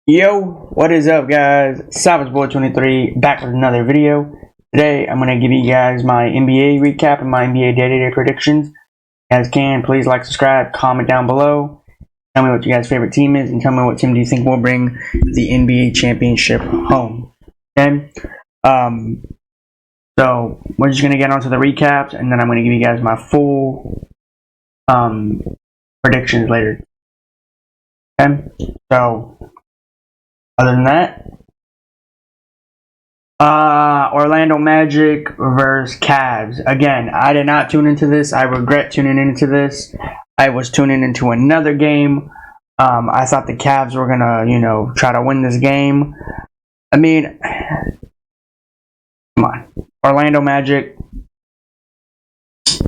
Yo, what is up, guys? Savage Boy 23 back with another video. Today, I'm gonna give you guys my NBA recap and my NBA day-to-day predictions. As can, please like, subscribe, comment down below. Tell me what your guys' favorite team is, and tell me what team do you think will bring the NBA championship home. Okay. So we're just gonna get onto the recaps, and then I'm gonna give you guys my full predictions later. Okay. So. Other than that, Orlando Magic versus Cavs. Again, I did not tune into this. I regret tuning into this. I was tuning into another game. I thought the Cavs were gonna, try to win this game. I mean, come on, Orlando Magic.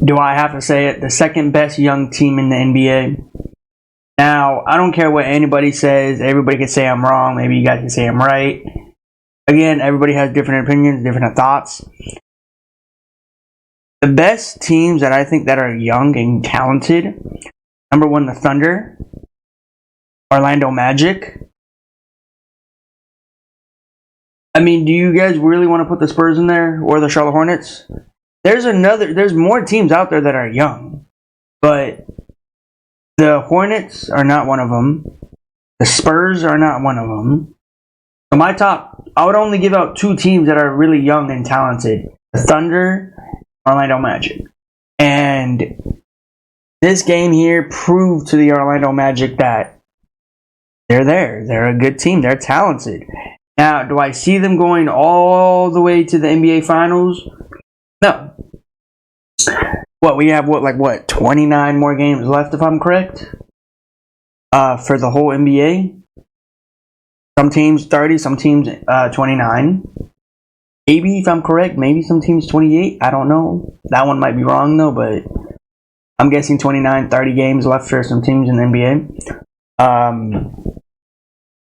Do I have to say it? The second best young team in the NBA. Now, I don't care what anybody says. Everybody can say I'm wrong. Maybe you guys can say I'm right. Again, everybody has different opinions, different thoughts. The best teams that I think that are young and talented, number one, the Thunder, Orlando Magic. I mean, do you guys really want to put the Spurs in there or the Charlotte Hornets? There's more teams out there that are young, but the Hornets are not one of them. The Spurs are not one of them. So my top, I would only give out two teams that are really young and talented. The Thunder, Orlando Magic. And this game here proved to the Orlando Magic that they're there. They're a good team. They're talented. Now, do I see them going all the way to the NBA Finals? No. We have 29 more games left, if I'm correct, for the whole NBA. Some teams 30, some teams 29. Maybe, if I'm correct, maybe some teams 28. I don't know. That one might be wrong, though, but I'm guessing 29, 30 games left for some teams in the NBA.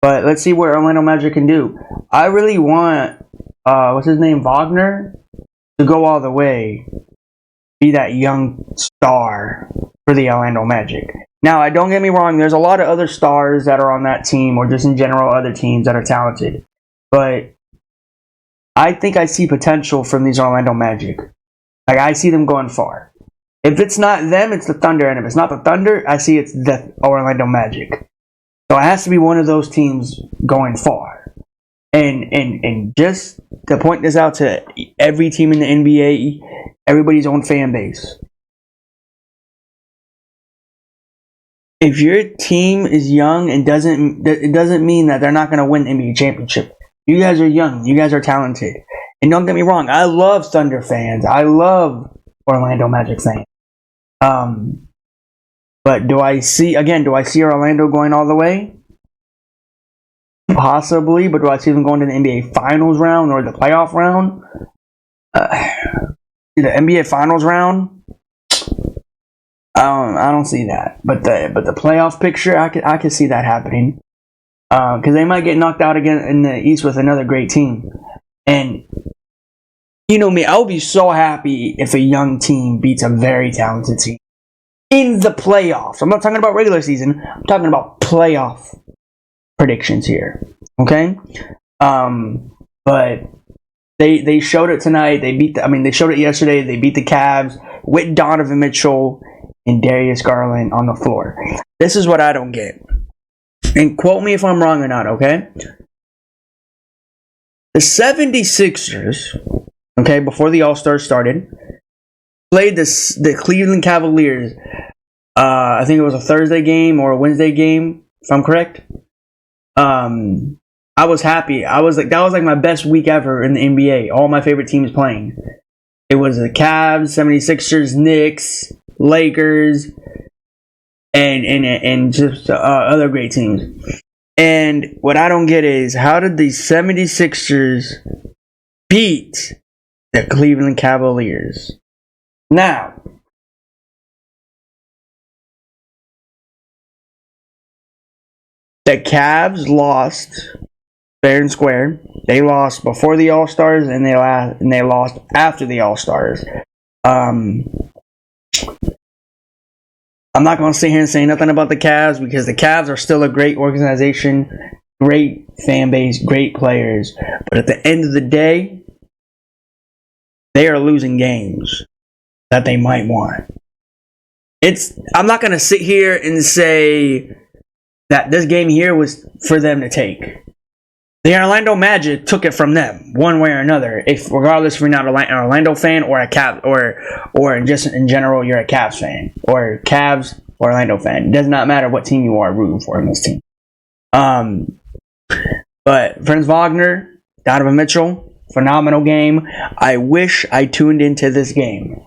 But let's see what Orlando Magic can do. I really want, what's his name, Wagner, to go all the way. Be that young star for the Orlando Magic. Now, don't get me wrong, there's a lot of other stars that are on that team, or just in general other teams that are talented. But I think I see potential from these Orlando Magic. Like, I see them going far. If it's not them, it's the Thunder, and if it's not the Thunder, I see it's the Orlando Magic. So it has to be one of those teams going far. And just to point this out to every team in the NBA, everybody's own fan base. If your team is young and it doesn't mean that they're not going to win the NBA championship. You guys are young. You guys are talented. And don't get me wrong, I love Thunder fans. I love Orlando Magic fans. But do I see Orlando going all the way? Possibly, but do I see them going to the NBA Finals round or the playoff round? The NBA Finals round, I don't see that. But the playoff picture, I could see that happening. Because they might get knocked out again in the East with another great team. And you know me, I would be so happy if a young team beats a very talented team in the playoffs. I'm not talking about regular season. I'm talking about playoff predictions here. Okay? But They showed it tonight. They showed it yesterday. They beat the Cavs with Donovan Mitchell and Darius Garland on the floor. This is what I don't get. And quote me if I'm wrong or not, okay? The 76ers, okay, before the All-Star started, played the Cleveland Cavaliers. I think it was a Thursday game or a Wednesday game, if I'm correct. I was happy. That was like my best week ever in the NBA. All my favorite teams playing. It was the Cavs, 76ers, Knicks, Lakers, and just other great teams. And what I don't get is, how did the 76ers beat the Cleveland Cavaliers? Now, the Cavs lost fair and square. They lost before the All-Stars, and they lost after the All-Stars. I'm not going to sit here and say nothing about the Cavs, because the Cavs are still a great organization. great fan base, great players, but at the end of the day, they are losing games that they might want. I'm not going to sit here and say that this game here was for them to take. The Orlando Magic took it from them one way or another. Regardless if you're not an Orlando fan or a Cavs or just in general you're a Cavs fan or Cavs or Orlando fan. It does not matter what team you are rooting for in this team. But Franz Wagner, Donovan Mitchell, phenomenal game. I wish I tuned into this game.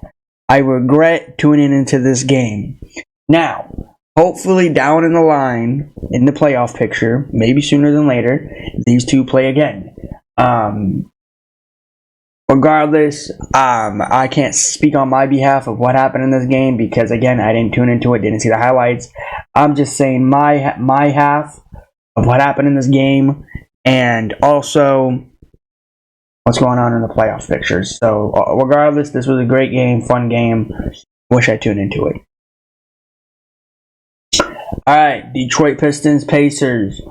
I regret tuning into this game. Now, hopefully down in the line, in the playoff picture, maybe sooner than later, these two play again. Regardless, I can't speak on my behalf of what happened in this game because, again, I didn't tune into it, didn't see the highlights. I'm just saying my half of what happened in this game and also what's going on in the playoff pictures. So, regardless, this was a great game, fun game. Wish I tuned into it. All right, Detroit Pistons, Pacers.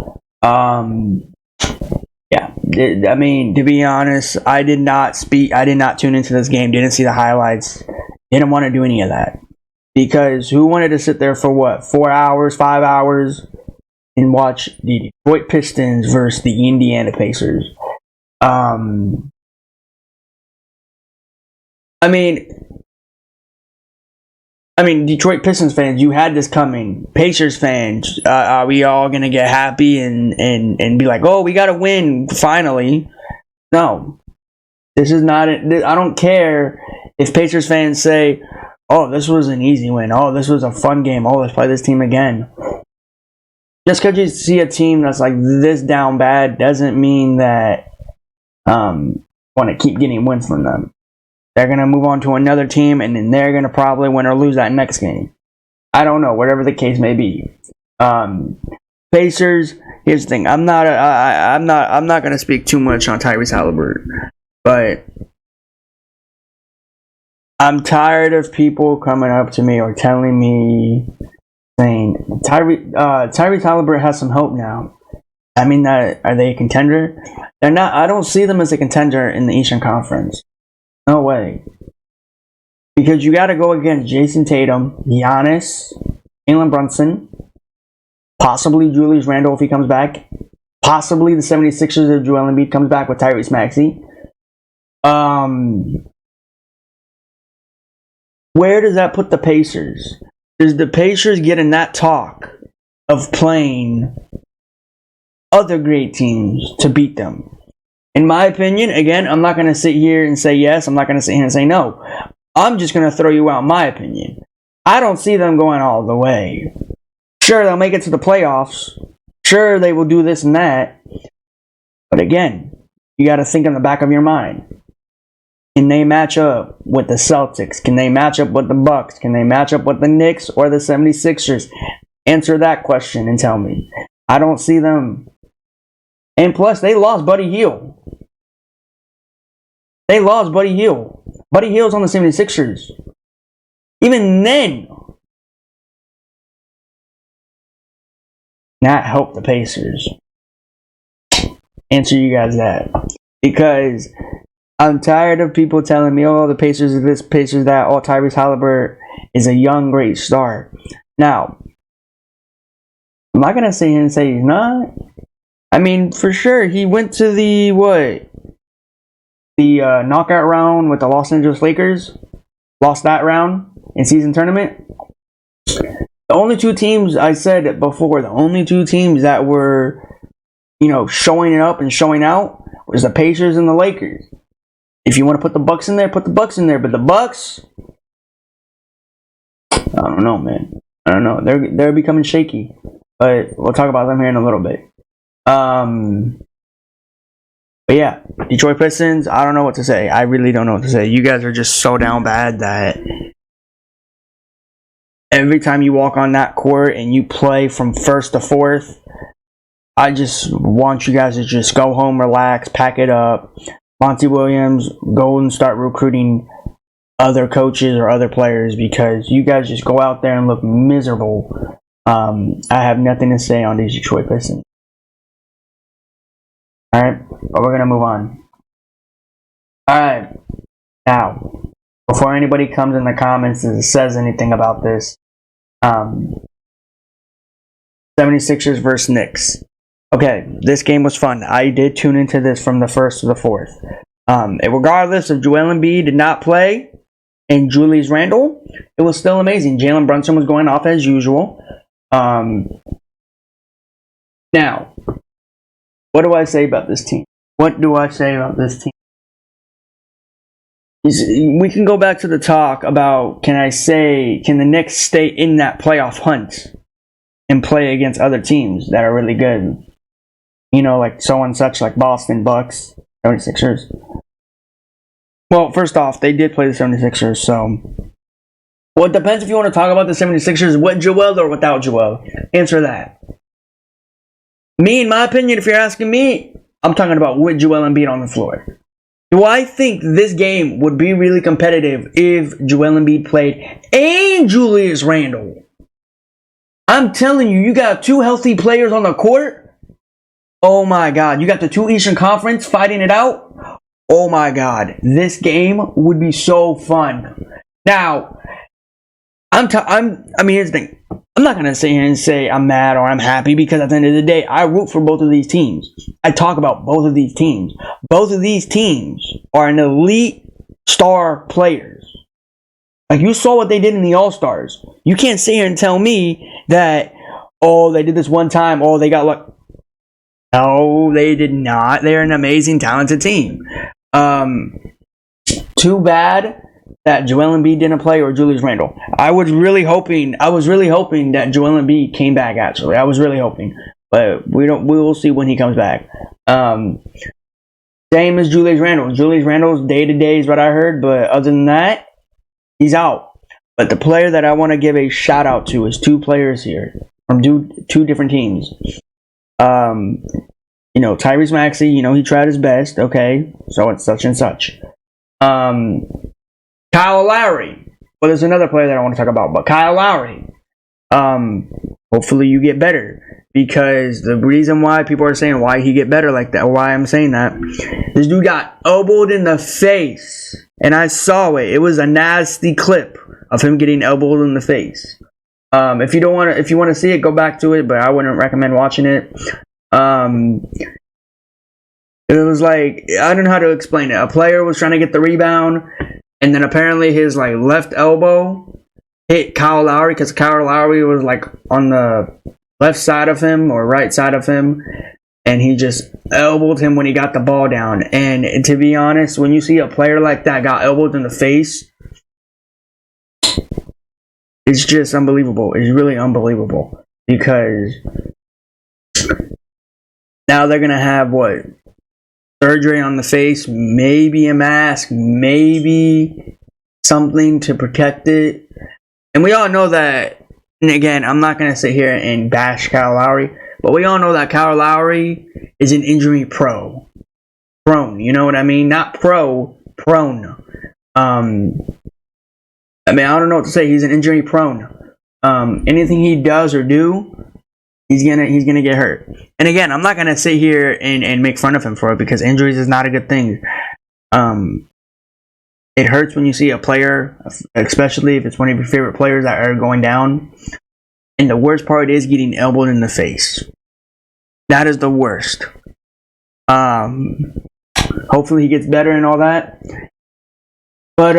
Yeah, I mean, to be honest, I did not tune into this game. Didn't see the highlights. Didn't want to do any of that because who wanted to sit there for what 4 hours, 5 hours, and watch the Detroit Pistons versus the Indiana Pacers? I mean, Detroit Pistons fans, you had this coming. Pacers fans, are we all gonna get happy and be like, "Oh, we gotta win finally"? No, this is not. I don't care if Pacers fans say, "Oh, this was an easy win. Oh, this was a fun game. Oh, let's play this team again." Just because you see a team that's like this down bad doesn't mean that want to keep getting wins from them. They're going to move on to another team, and then they're going to probably win or lose that next game. I don't know, whatever the case may be. Pacers. Here's the thing: I'm not going to speak too much on Tyrese Halliburton, but I'm tired of people coming up to me or telling me, saying Tyrese Halliburton has some hope now. I mean, are they a contender? They're not. I don't see them as a contender in the Eastern Conference. No way. Because you got to go against Jason Tatum, Giannis, Jalen Brunson, possibly Julius Randle if he comes back, possibly the 76ers if Joel Embiid comes back with Tyrese Maxey. Where does that put the Pacers? Does the Pacers get in that talk of playing other great teams to beat them? In my opinion, again, I'm not going to sit here and say yes. I'm not going to sit here and say no. I'm just going to throw you out my opinion. I don't see them going all the way. Sure, they'll make it to the playoffs. Sure, they will do this and that. But again, you got to think in the back of your mind. Can they match up with the Celtics? Can they match up with the Bucks? Can they match up with the Knicks or the 76ers? Answer that question and tell me. I don't see them. And plus, they lost Buddy Hield. They lost Buddy Hield. Buddy Hield's on the 76ers. Even then, not help the Pacers. Answer you guys that. Because I'm tired of people telling me, oh, the Pacers are this, Pacers that. Oh, Tyrese Halliburton is a young, great star. Now, I'm not going to sit here and say he's not. I mean, for sure, he went to the knockout round with the Los Angeles Lakers. Lost that round in season tournament. The only two teams, I said before, the only two teams that were, showing it up and showing out was the Pacers and the Lakers. If you want to put the Bucks in there, put the Bucks in there. But the Bucks, I don't know, man. I don't know. They're becoming shaky. But we'll talk about them here in a little bit. But yeah, Detroit Pistons, I don't know what to say. I really don't know what to say. You guys are just so down bad that every time you walk on that court and you play from first to fourth, I just want you guys to just go home, relax, pack it up. Monty Williams, go and start recruiting other coaches or other players because you guys just go out there and look miserable. I have nothing to say on these Detroit Pistons. Alright, but we're going to move on. Alright, now, before anybody comes in the comments and says anything about this, 76ers versus Knicks. Okay, this game was fun. I did tune into this from the first to the fourth. Regardless if Joel Embiid did not play and Julius Randle, it was still amazing. Jalen Brunson was going off as usual. Now, what do I say about this team? What do I say about this team? We can go back to the talk about, can the Knicks stay in that playoff hunt and play against other teams that are really good? You know, like so and such, like Boston, Bucks, 76ers. Well, first off, they did play the 76ers, so... Well, it depends if you want to talk about the 76ers with Joel or without Joel. Answer that. Me, in my opinion, if you're asking me, I'm talking about with Joel Embiid on the floor. Do I think this game would be really competitive if Joel Embiid played and Julius Randle? I'm telling you, you got two healthy players on the court. Oh my God. You got the two Eastern Conference fighting it out. Oh my God. This game would be so fun. Now, here's the thing. I'm not going to sit here and say I'm mad or I'm happy, because at the end of the day, I root for both of these teams. I talk about both of these teams. Both of these teams are an elite star players. Like, you saw what they did in the All-Stars. You can't sit here and tell me that, oh, they did this one time, oh, they got luck. No, they did not. They're an amazing, talented team. Too bad that Joel Embiid didn't play or Julius Randle. I was really hoping that Joel Embiid came back, actually. I was really hoping. But we will see when he comes back. Same as Julius Randle. Julius Randle's day-to-day is what I heard, but other than that, he's out. But the player that I want to give a shout-out to is two players here from two different teams. Tyrese Maxey, he tried his best, okay, so it's such and such. Kyle Lowry. Well, there's another player that I want to talk about, but Kyle Lowry. Hopefully you get better, because the reason why people are saying why he get better like that, why I'm saying that, this dude got elbowed in the face, and I saw it. It was a nasty clip of him getting elbowed in the face. If you want to see it, go back to it, but I wouldn't recommend watching it. It was like, I don't know how to explain it. A player was trying to get the rebound, and then apparently his left elbow hit Kyle Lowry, because Kyle Lowry was on the left side of him or right side of him, and he just elbowed him when he got the ball down. And to be honest, when you see a player like that got elbowed in the face, it's just unbelievable. It's really unbelievable, because now they're gonna have surgery on the face, maybe a mask, maybe something to protect it. And we all know that, and again, I'm not going to sit here and bash Kyle Lowry, but we all know that Kyle Lowry is an injury prone. You know what I mean? Not prone. I don't know what to say. He's an injury prone. Anything he does or do, he's gonna get hurt. And again, I'm not gonna sit here and make fun of him for it, because injuries is not a good thing. It hurts when you see a player, especially if it's one of your favorite players, that are going down. And the worst part is getting elbowed in the face. That is the worst. Hopefully he gets better and all that. But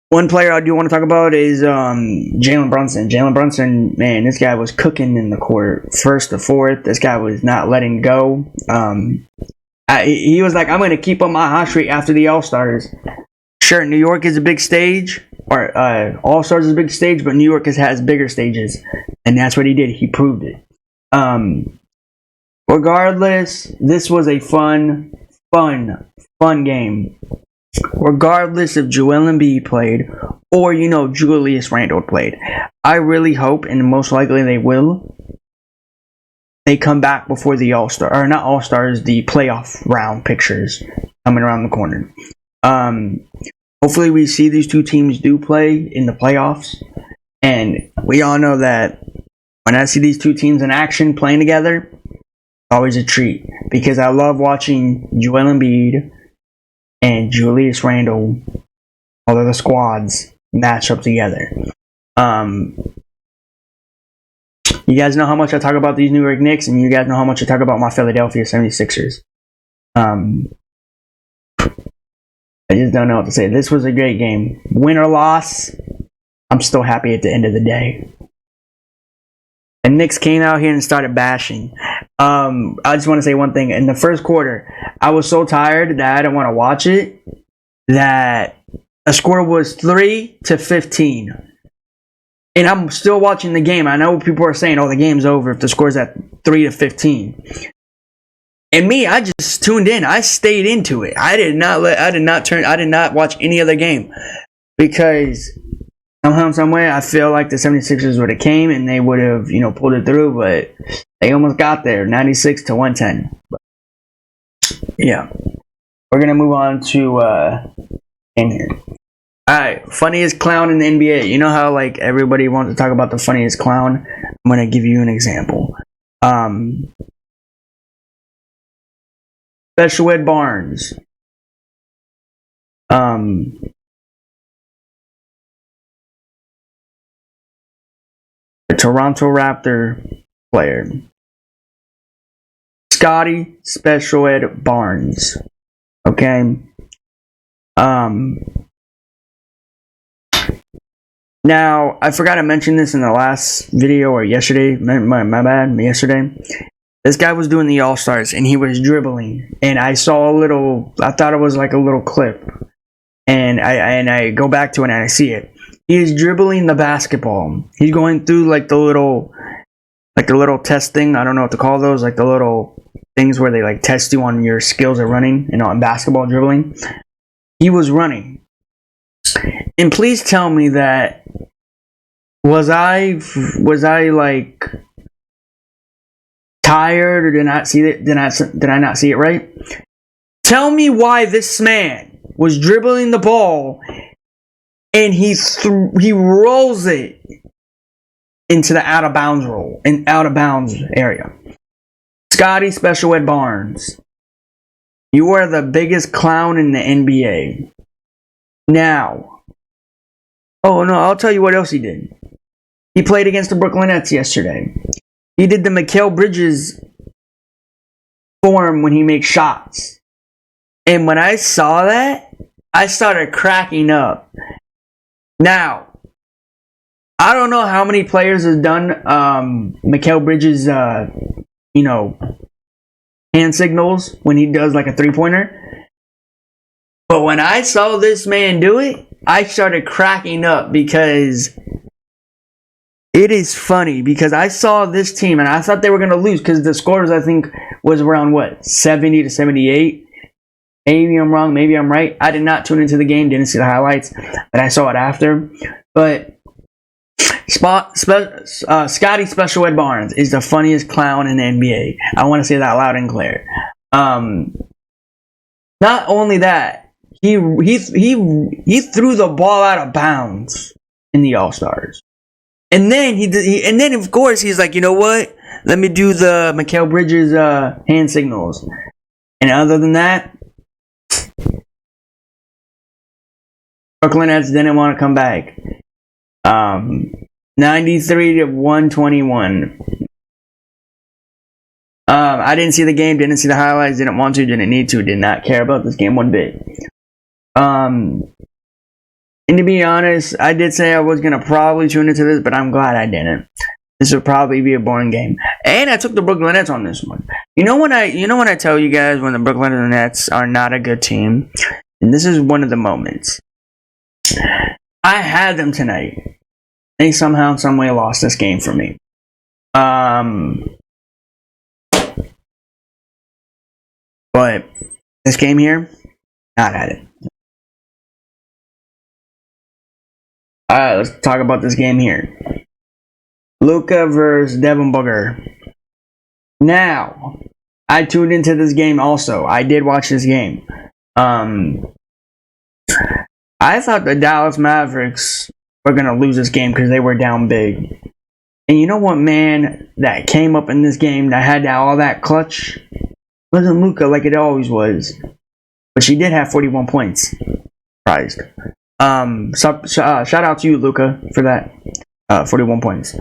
one player I do want to talk about is Jalen Brunson. Jalen Brunson, man, this guy was cooking in the court. First to fourth, this guy was not letting go. He was like, I'm going to keep up my hot streak after the All-Stars. Sure, New York is a big stage, or All-Stars is a big stage, but New York has bigger stages. And that's what he did. He proved it. Regardless, this was a fun game. Regardless if Joel Embiid played or, Julius Randle played. I really hope, and most likely they will, they come back before the All-Star, or not All-Stars, the playoff round pictures coming around the corner. Hopefully we see these two teams do play in the playoffs. And we all know that when I see these two teams in action playing together, always a treat because I love watching Joel Embiid and Julius Randle, all of the squads match up together. You guys know how much I talk about these New York Knicks, and you guys know how much I talk about my Philadelphia 76ers. I just don't know what to say. This was a great game. Win or loss, I'm still happy at the end of the day. And Knicks came out here and started bashing. I just want to say one thing. In the first quarter, I was so tired that I didn't want to watch it, that the score was 3-15. And I'm still watching the game. I know people are saying, oh, the game's over if the score's at 3-15. And me, I just tuned in. I stayed into it. I did not watch any other game. Because somehow, some way, I feel like the 76ers would have came and they would have, pulled it through, but they almost got there, 96-110. But, yeah. We're going to move on to in here. Alright, funniest clown in the NBA. You know how everybody wants to talk about the funniest clown? I'm gonna give you an example. Special Ed Barnes. The Toronto Raptor player. Scotty Special Ed Barnes. Okay. Now, I forgot to mention this in the last video or yesterday. My bad, yesterday. This guy was doing the All-Stars and he was dribbling. And I saw I thought it was like a little clip. And I go back to it and I see it. He is dribbling the basketball. He's going through the little test thing. I don't know what to call those. The little things where they test you on your skills at running, on basketball dribbling. He was running. And please tell me that was I tired or did not see it? Did I not see it right? Tell me why this man was dribbling the ball and he rolls it into the out of bounds area. Scotty Special Ed Barnes, you are the biggest clown in the NBA. Now, oh no, I'll tell you what else he did. He played against the Brooklyn Nets yesterday. He did the Mikal Bridges form when he makes shots. And when I saw that, I started cracking up. Now, I don't know how many players have done Mikal Bridges, hand signals when he does a three-pointer. But when I saw this man do it, I started cracking up because it is funny because I saw this team and I thought they were going to lose because the scores I think was around 70-78. Maybe I'm wrong, maybe I'm right. I did not tune into the game, didn't see the highlights, but I saw it after. But Scotty Special Ed Barnes is the funniest clown in the NBA. I want to say that loud and clear. Not only that, he threw the ball out of bounds in the All-Stars. And then of course he's like, you know what? Let me do the Mikal Bridges hand signals. And other than that, Brooklyn Nets didn't want to come back. 93-121. I didn't see the game, didn't see the highlights, didn't want to, didn't need to, did not care about this game one bit. And to be honest, I did say I was going to probably tune into this, but I'm glad I didn't. This would probably be a boring game. And I took the Brooklyn Nets on this one. You know when I tell you guys when the Brooklyn Nets are not a good team? And this is one of the moments. I had them tonight. They somehow, some way lost this game for me. But this game here, not at it. Alright, let's talk about this game here. Luka versus Devin Booker. Now, I tuned into this game also. I did watch this game. I thought the Dallas Mavericks were going to lose this game because they were down big. And you know what man that came up in this game that had all that clutch? It wasn't Luka like it always was. But she did have 41 points. Surprised. Shout out to you, Luka, for that. 41 points.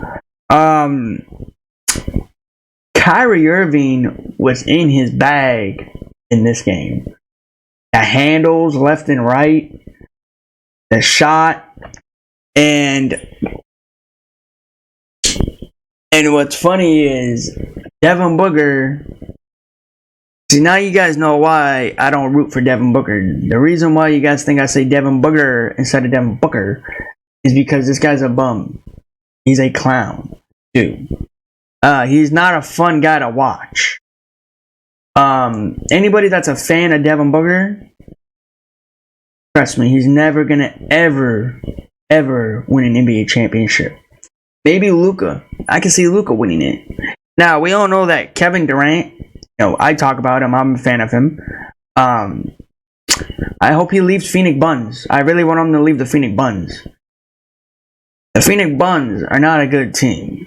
Kyrie Irving was in his bag in this game. The handles left and right. The shot. And what's funny is Devin Booker. See, now you guys know why I don't root for Devin Booker. The reason why you guys think I say Devin Booker instead of Devin Booker is because this guy's a bum. He's a clown, too. He's not a fun guy to watch. Anybody that's a fan of Devin Booker, trust me, he's never gonna ever win an NBA championship. Maybe Luka. I can see Luka winning it. Now, we all know that Kevin Durant, I talk about him. I'm a fan of him. I hope he leaves Phoenix Buns. I really want him to leave the Phoenix Buns. The Phoenix Buns are not a good team.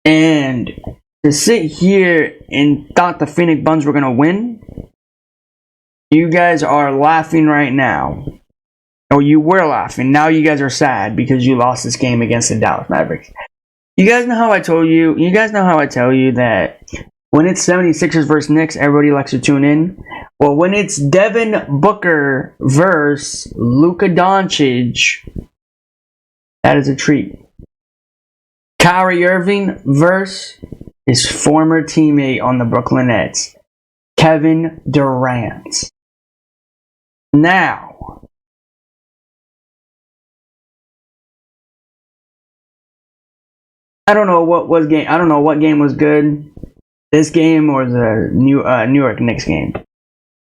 And to sit here and thought the Phoenix Buns were going to win, you guys are laughing right now. Or you were laughing. Now you guys are sad because you lost this game against the Dallas Mavericks. You guys know how I tell you that when it's 76ers versus Knicks, everybody likes to tune in. Well, when it's Devin Booker versus Luka Doncic, that is a treat. Kyrie Irving versus his former teammate on the Brooklyn Nets, Kevin Durant. Now, I don't know what game was good, this game or the New York Knicks game.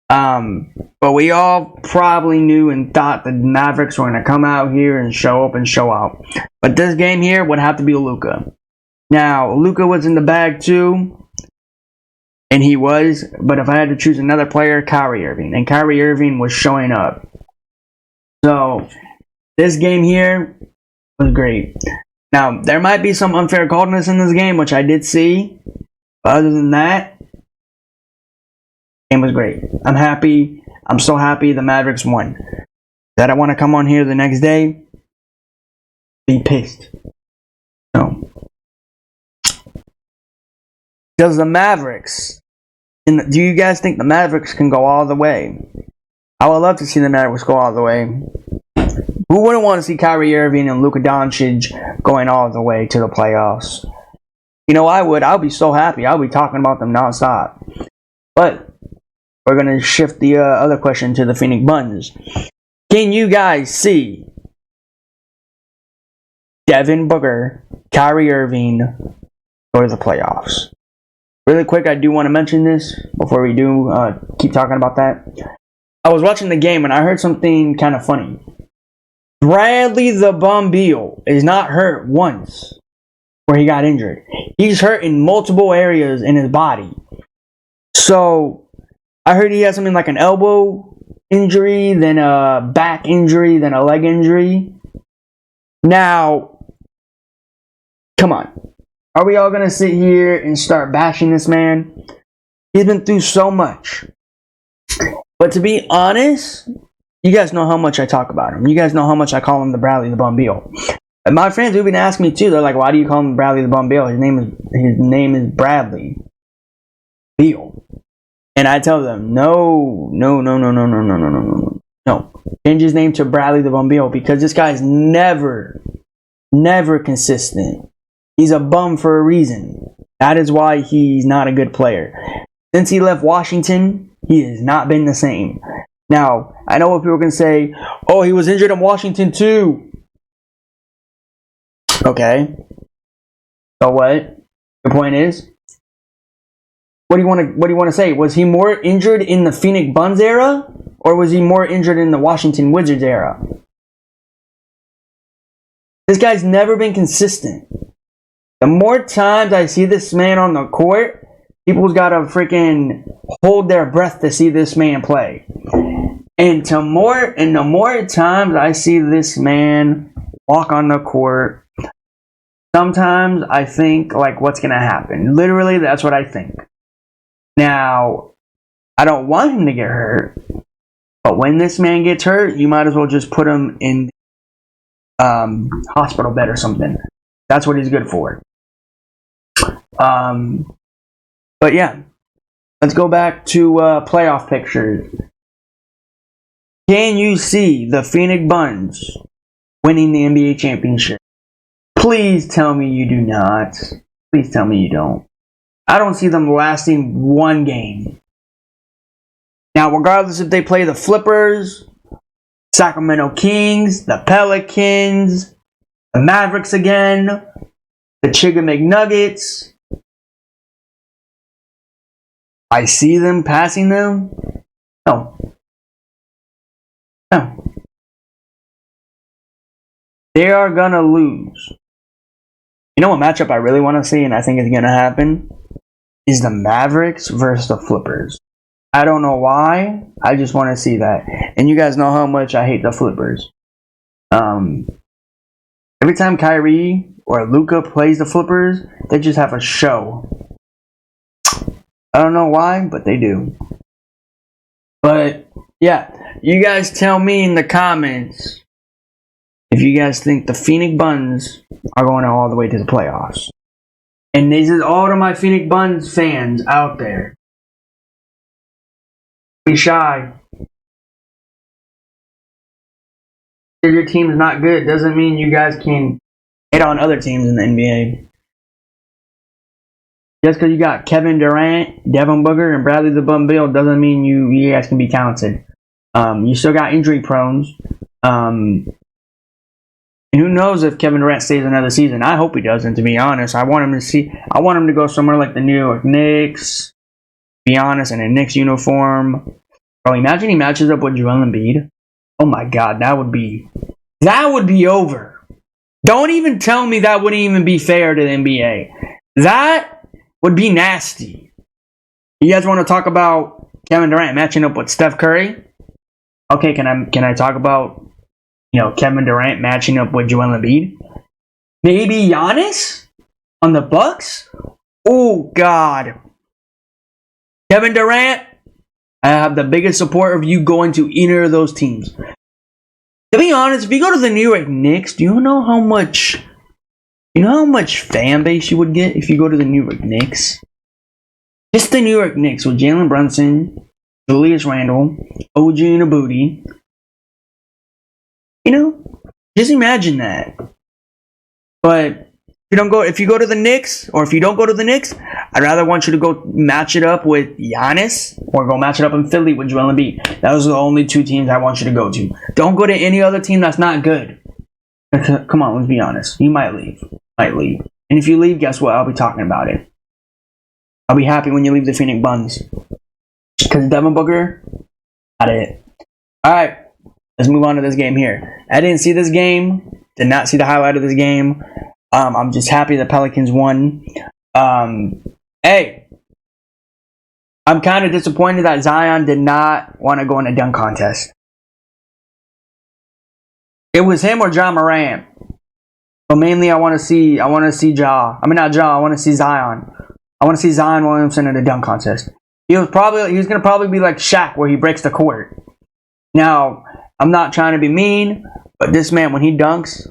But we all probably knew and thought the Mavericks were going to come out here and show up and show out. But this game here would have to be Luka. Now, Luka was in the bag too, and he was. But if I had to choose another player, Kyrie Irving, and Kyrie Irving was showing up. So this game here was great. Now, there might be some unfair callness in this game, which I did see. But other than that, the game was great. I'm happy. I'm so happy the Mavericks won. That I want to come on here the next day, be pissed. No. Does the Mavericks, do you guys think the Mavericks can go all the way? I would love to see the Mavericks go all the way. Who wouldn't want to see Kyrie Irving and Luka Doncic going all the way to the playoffs? I would. I'll be so happy. I'll be talking about them nonstop. But we're going to shift the other question to the Phoenix Buns. Can you guys see Devin Booker, Kyrie Irving go to the playoffs? Really quick, I do want to mention this before we do keep talking about that. I was watching the game and I heard something kind of funny. Bradley the Bum Beal is not hurt once where he got injured. He's hurt in multiple areas in his body. So, I heard he has something like an elbow injury, then a back injury, then a leg injury. Now, come on. Are we all going to sit here and start bashing this man? He's been through so much. But to be honest, you guys know how much I talk about him. You guys know how much I call him the Bradley the Bum Beal. And my friends have been asking me too. They're like, "Why do you call him Bradley the Bum Beal? His name is Bradley Beal." And I tell them, no. Change his name to Bradley the Bum Beal because this guy's never consistent. He's a bum for a reason. That is why he's not a good player. Since he left Washington, he has not been the same. Now, I know what people can say, "Oh, he was injured in Washington too." Okay. So what? The point is, what do you want to say? Was he more injured in the Phoenix Buns era, or was he more injured in the Washington Wizards era? This guy's never been consistent. The more times I see this man on the court, people's gotta freaking hold their breath to see this man play. And the more times I see this man walk on the court, sometimes I think, like, what's going to happen? Literally, that's what I think. Now, I don't want him to get hurt, but when this man gets hurt, you might as well just put him in hospital bed or something. That's what he's good for. But yeah, let's go back to playoff pictures. Can you see the Phoenix Suns winning the NBA championship? Please tell me you do not. Please tell me you don't. I don't see them lasting one game. Now, regardless if they play the Flippers, Sacramento Kings, the Pelicans, the Mavericks again, the Chigga McNuggets, I see them passing them. No. They are gonna lose. You know what matchup I really want to see, and I think is gonna happen, is the Mavericks versus the Flippers. I don't know why. I just want to see that. And you guys know how much I hate the Flippers. Every time Kyrie or Luka plays the Flippers, they just have a show. I don't know why, but they do. But yeah, you guys tell me in the comments if you guys think the Phoenix Suns are going all the way to the playoffs. And this is all to my Phoenix Suns fans out there. Be shy. If your team's not good, doesn't mean you guys can hit on other teams in the NBA. Just because you got Kevin Durant, Devin Booker, and Bradley the Bum Beal doesn't mean you guys can be talented. You still got injury prones. And who knows if Kevin Durant stays another season? I hope he doesn't, to be honest. I want him to go somewhere like the New York Knicks. Be honest, in a Knicks uniform. Bro, imagine he matches up with Joel Embiid. Oh my god, that would be over. Don't even tell me that wouldn't even be fair to the NBA. That would be nasty. You guys want to talk about Kevin Durant matching up with Steph Curry? Okay, can I talk about Kevin Durant matching up with Joel Embiid? Maybe Giannis on the Bucks? Oh god. Kevin Durant, I have the biggest support of you going to either of those teams. To be honest, if you go to the New York Knicks, do you know how much fan base you would get if you go to the New York Knicks? Just the New York Knicks with Jalen Brunson, Julius Randle, OG Anunoby. Just imagine that. But if you go to the Knicks, or if you don't go to the Knicks, I'd rather want you to go match it up with Giannis, or go match it up in Philly with Joel Embiid. Those are the only two teams I want you to go to. Don't go to any other team that's not good. Come on, let's be honest. You might leave. And if you leave, guess what? I'll be talking about it. I'll be happy when you leave the Phoenix Suns. Because Devin Booker, not it. Alright, let's move on to this game here. I didn't see this game. Did not see the highlight of this game. I'm just happy the Pelicans won. Hey, I'm kind of disappointed that Zion did not want to go in a dunk contest. It was him or Ja Morant. But mainly I want to see Ja. I mean not Ja, I want to see Zion. I want to see Zion Williamson in a dunk contest. He was going to probably be like Shaq, where he breaks the court. Now, I'm not trying to be mean, but this man, when he dunks,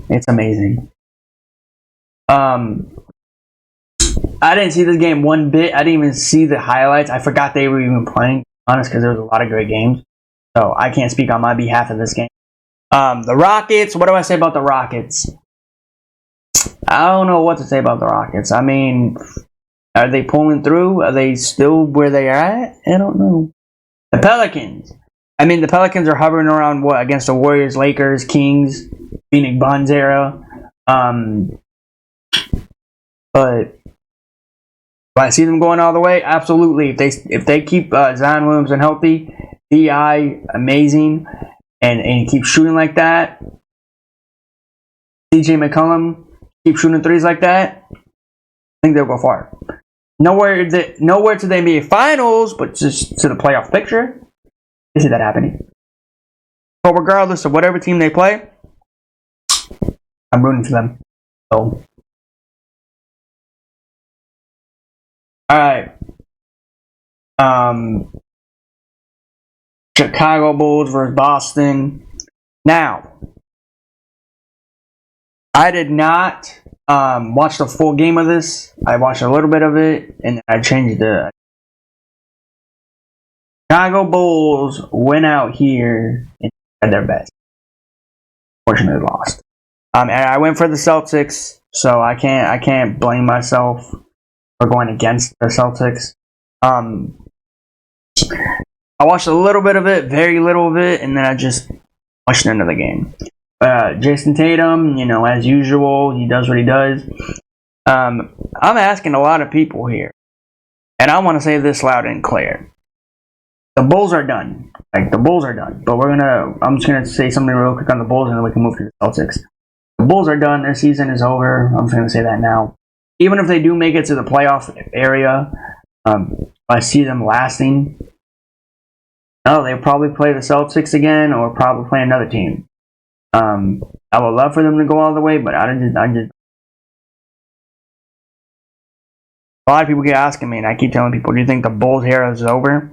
it's amazing. I didn't see this game one bit. I didn't even see the highlights. I forgot they were even playing, honest, because there was a lot of great games. So I can't speak on my behalf of this game. The Rockets, what do I say about the Rockets? I don't know what to say about the Rockets. I mean, are they pulling through? Are they still where they are at? I don't know. The Pelicans. I mean, the Pelicans are hovering around what? Against the Warriors, Lakers, Kings, Phoenix Suns era. But do I see them going all the way? Absolutely. If they keep Zion Williamson healthy, D.I. amazing, and keep shooting like that, C.J. McCollum keep shooting threes like that, I think they'll go far. Nowhere to the NBA Finals, but just to the playoff picture. I see that happening. But regardless of whatever team they play, I'm rooting for them. So, all right. Chicago Bulls versus Boston. Now, I did not watch the full game of this. I watched a little bit of it, and I changed the Chicago Bulls went out here and had their best. Fortunately, lost. And I went for the Celtics, so I can't blame myself for going against the Celtics. I watched a little bit of it, very little of it, and then I just watched the end of the game. Jason Tatum, as usual, he does what he does. I'm asking a lot of people here, and I want to say this loud and clear. The Bulls are done. The Bulls are done. But I'm just gonna say something real quick on the Bulls, and then we can move to the Celtics. The Bulls are done. Their season is over. I'm just gonna say that now. Even if they do make it to the playoff area, I see them lasting. No, they'll probably play the Celtics again, or probably play another team. I would love for them to go all the way, but I just. A lot of people keep asking me, and I keep telling people, "Do you think the Bulls era is over?"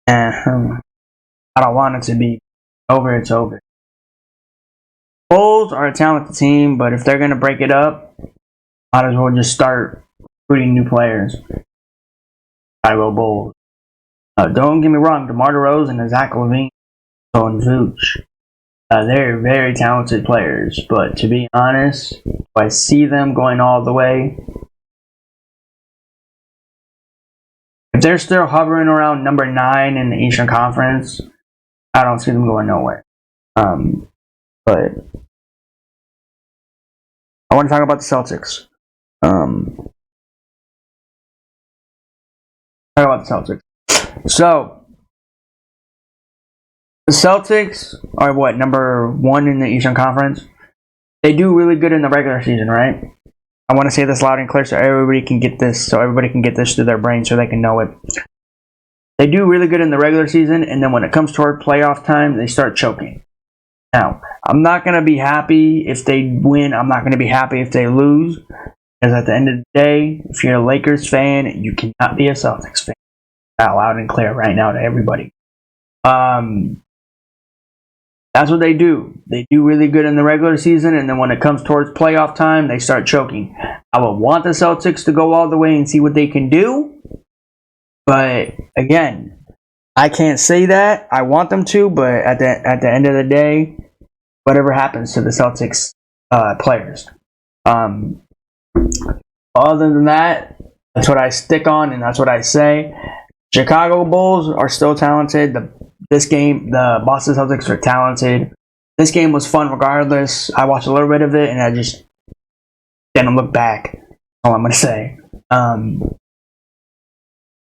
I don't want it to be over. It's over. Bulls are a talented team, but if they're going to break it up, might as well just start recruiting new players. Chicago Bulls. Don't get me wrong, DeMar DeRozan and Zach LaVine and Vooch. They're very talented players, but to be honest, if I see them going all the way, if they're still hovering around number 9 in the Eastern Conference, I don't see them going nowhere. But I want to talk about the Celtics. So, the Celtics are what, number 1 in the Eastern Conference? They do really good in the regular season, right? I want to say this loud and clear so everybody can get this through their brain so they can know it. They do really good in the regular season, and then when it comes toward playoff time, they start choking. Now, I'm not going to be happy if they win. I'm not going to be happy if they lose. Because at the end of the day, if you're a Lakers fan, you cannot be a Celtics fan. Out loud and clear right now to everybody. That's what they do. They do really good in the regular season, and then when it comes towards playoff time, they start choking. I would want the Celtics to go all the way and see what they can do. But, again, I can't say that. I want them to, but at the end of the day, whatever happens to the Celtics players. Other than that, that's what I stick on, and that's what I say. Chicago Bulls are still talented. The Boston Celtics are talented. This game was fun regardless. I watched a little bit of it, and I just didn't look back. That's all I'm going to say.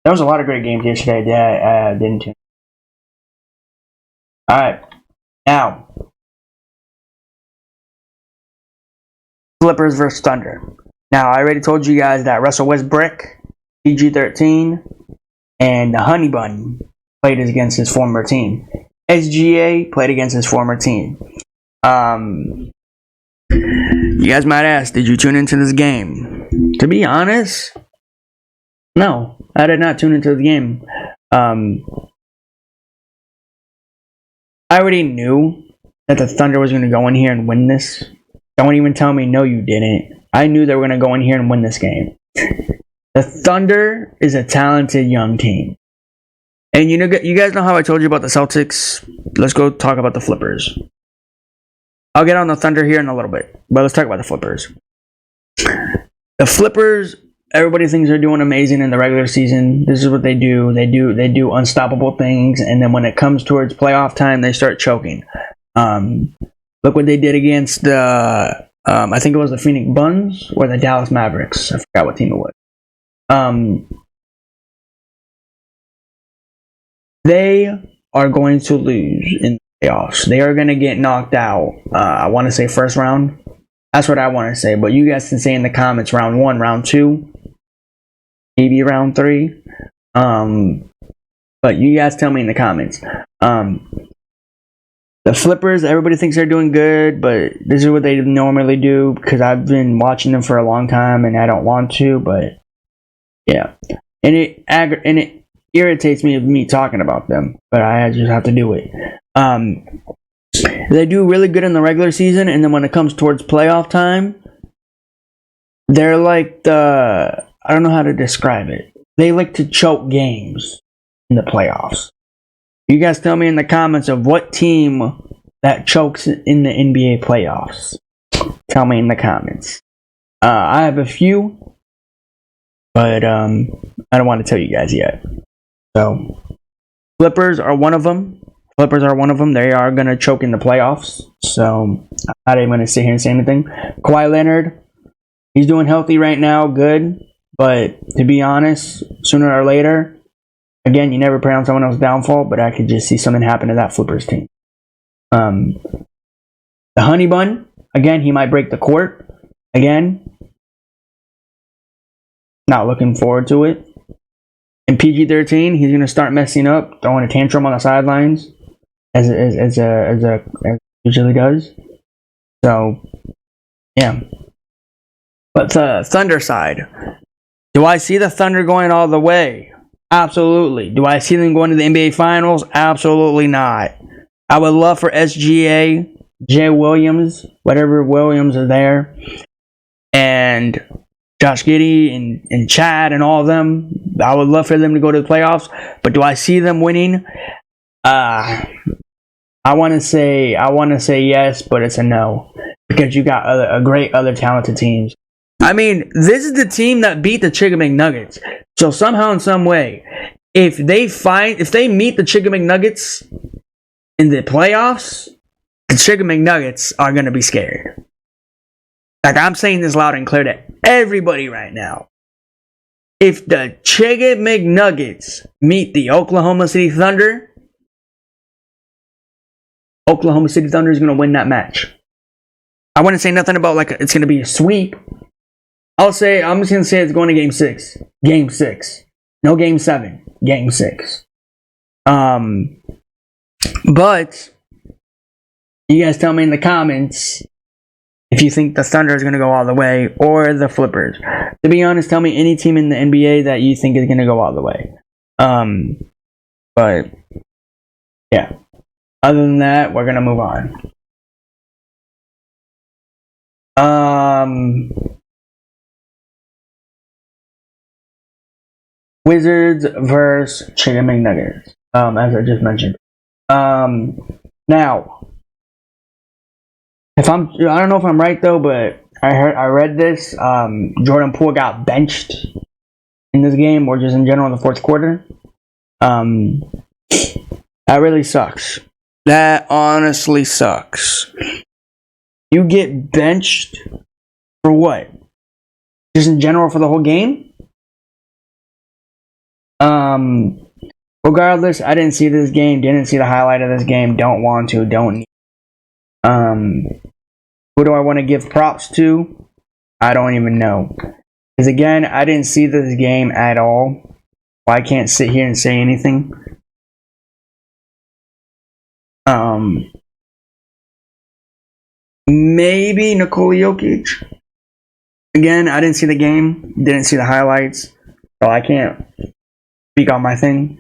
There was a lot of great games yesterday that I didn't tune. Alright. Now, Clippers versus Thunder. Now, I already told you guys that Russell Westbrook, PG-13, and the Honey Bun played against his former team. SGA played against his former team. You guys might ask, did you tune into this game? To be honest, no, I did not tune into the game. I already knew that the Thunder was going to go in here and win this. Don't even tell me, no, you didn't. I knew they were going to go in here and win this game. The Thunder is a talented young team. And you guys know how I told you about the Celtics? Let's go talk about the Flippers. I'll get on the Thunder here in a little bit, but let's talk about the Flippers. The Flippers, everybody thinks they're doing amazing in the regular season. This is what they do. They do unstoppable things, and then when it comes towards playoff time, they start choking. Look what they did against the, I think it was the Phoenix Suns or the Dallas Mavericks. I forgot what team it was. They are going to lose in the playoffs. They are going to get knocked out. I want to say first round. That's what I want to say. But you guys can say in the comments round 1, round 2, maybe round 3. But you guys tell me in the comments. The The Flippers, everybody thinks they're doing good, but this is what they normally do because I've been watching them for a long time and I don't want to, but yeah. And it irritates me of me talking about them, but I just have to do it. They do really good in the regular season, and then when it comes towards playoff time, they're like I don't know how to describe it. They like to choke games in the playoffs. You guys tell me in the comments of what team that chokes in the NBA playoffs. Tell me in the comments. I have a few, but I don't want to tell you guys yet. So, Flippers are one of them. They are going to choke in the playoffs. So, I'm not even going to sit here and say anything. Kawhi Leonard, he's doing healthy right now. Good. But to be honest, sooner or later, again, you never pray on someone else's downfall, but I could just see something happen to that Flippers team. The Honey Bun, again, he might break the court. Again, not looking forward to it. And PG-13, he's going to start messing up, throwing a tantrum on the sidelines, as usually does. So, yeah. But the Thunder side, do I see the Thunder going all the way? Absolutely. Do I see them going to the NBA Finals? Absolutely not. I would love for SGA, Jay Williams, whatever Williams are there, and Josh Giddey and Chad and all of them. I would love for them to go to the playoffs. But do I see them winning? I want to say yes, but it's a no, because you got a great other talented teams. I mean, this is the team that beat the Chicken McNuggets. So somehow, in some way, if they meet the Chicken McNuggets in the playoffs, the Chicken McNuggets are going to be scared. Like, I'm saying this loud and clear to everybody right now. If the Chicken McNuggets meet the Oklahoma City Thunder, Oklahoma City Thunder is going to win that match. I wouldn't say nothing about like it's going to be a sweep. I'm just going to say it's going to Game 6. Game 6. No Game 7. Game 6. But you guys tell me in the comments if you think the Thunder is going to go all the way or the Flippers. To be honest, tell me any team in the NBA that you think is going to go all the way. But yeah. Other than that, we're going to move on. Wizards versus Chicken McNuggets, as I just mentioned. Now, I don't know if I'm right though, but I read this. Jordan Poole got benched in this game, or just in general in the fourth quarter. That really sucks. That honestly sucks. You get benched for what? Just in general for the whole game? Regardless, I didn't see this game, didn't see the highlight of this game, don't want to, don't need. Who do I want to give props to? I don't even know. Because again, I didn't see this game at all. So I can't sit here and say anything. Maybe Nikola Jokic. Again, I didn't see the game, didn't see the highlights, so I can't speak on my thing.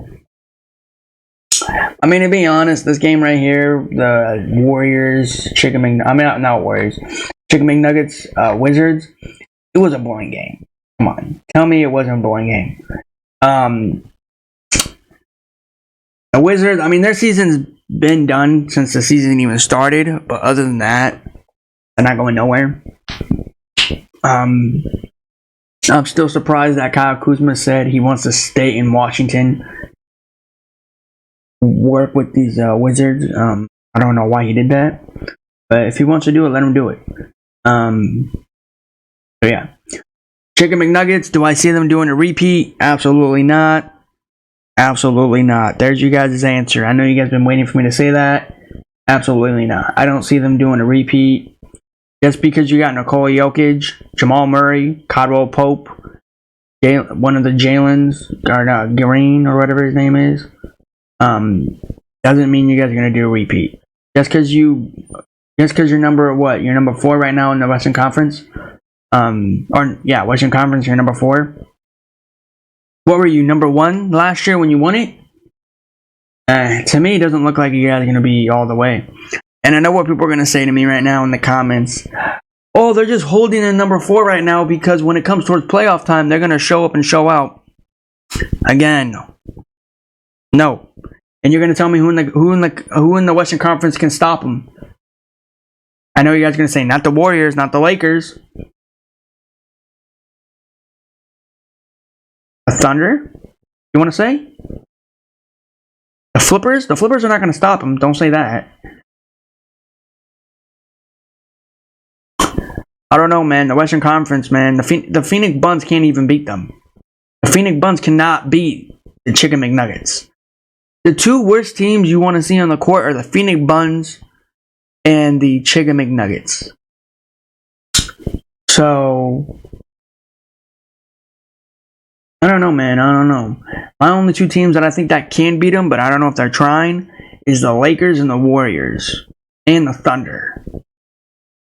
I mean, to be honest, this game right here, the Warriors, Chicken McNuggets, Wizards, it was a boring game. Come on, tell me it wasn't a boring game. The Wizards, I mean, their season's been done since the season even started, but other than that, they're not going nowhere. I'm still surprised that Kyle Kuzma said he wants to stay in Washington, work with these Wizards. I don't know why he did that, but if he wants to do it, let him do it. So yeah, Chicken McNuggets. Do I see them doing a repeat? Absolutely not. Absolutely not. There's you guys' answer. I know you guys been waiting for me to say that. Absolutely not. I don't see them doing a repeat. Just because you got Nikola Jokic, Jamal Murray, Caldwell Pope, one of the Jalen's, or not, Green, or whatever his name is, doesn't mean you guys are going to do a repeat. Just because you're number what? You're number 4 right now in the Western Conference. Western Conference. You're number 4. What were you, number 1 last year when you won it? To me, it doesn't look like you guys are going to be all the way. And I know what people are going to say to me right now in the comments. Oh, they're just holding in number 4 right now because when it comes towards playoff time, they're going to show up and show out. Again, no. And you're going to tell me who in the Western Conference can stop them. I know you guys are going to say not the Warriors, not the Lakers. The Thunder? You want to say? The Flippers? The Flippers are not going to stop them. Don't say that. I don't know, man. The Western Conference, man. The Phoenix Buns can't even beat them. The Phoenix Buns cannot beat the Chicken McNuggets. The 2 worst teams you want to see on the court are the Phoenix Buns and the Chicken McNuggets. So, I don't know, man. I don't know. My only 2 teams that I think that can beat them, but I don't know if they're trying, is the Lakers and the Warriors. And the Thunder.